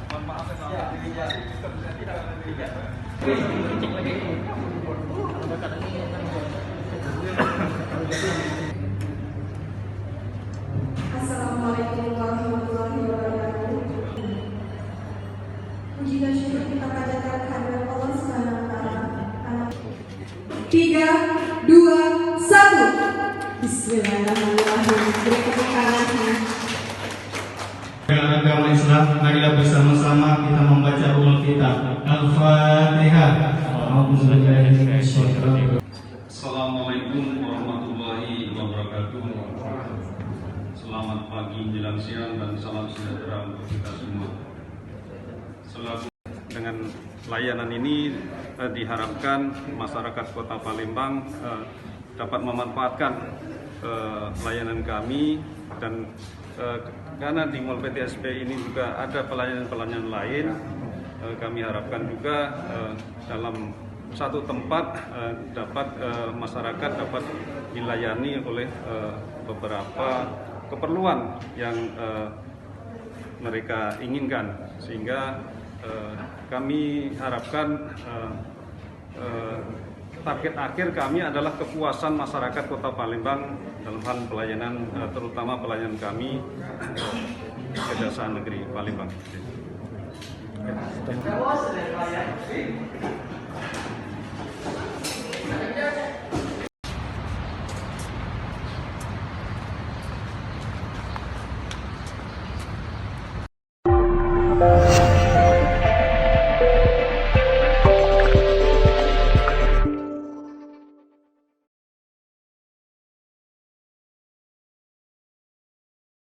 Assalamualaikum warahmatullahi wabarakatuh. Puji dan syukur kita panjatkan kehadirat Allah Subhanahu wa Ta'ala. 3, 2, 1. Bismillahirrahmanirrahim. Beri tepuk tangan. Dengan agama Islam, marilah bersama-sama kita membaca ulul kitab Al-Fatihah. Assalamualaikum warahmatullahi wabarakatuh. Selamat pagi menjelang siang dan salam sejahtera untuk kita semua. Dengan layanan ini diharapkan masyarakat Kota Palembang dapat memanfaatkan layanan kami dan karena di Mall PTSP ini juga ada pelayanan-pelayanan lain, kami harapkan juga dalam satu tempat masyarakat dapat dilayani oleh beberapa keperluan yang mereka inginkan, sehingga kami harapkan target akhir kami adalah kepuasan masyarakat Kota Palembang dalam hal pelayanan, terutama pelayanan kami Kejaksaan Negeri Palembang. Thank you.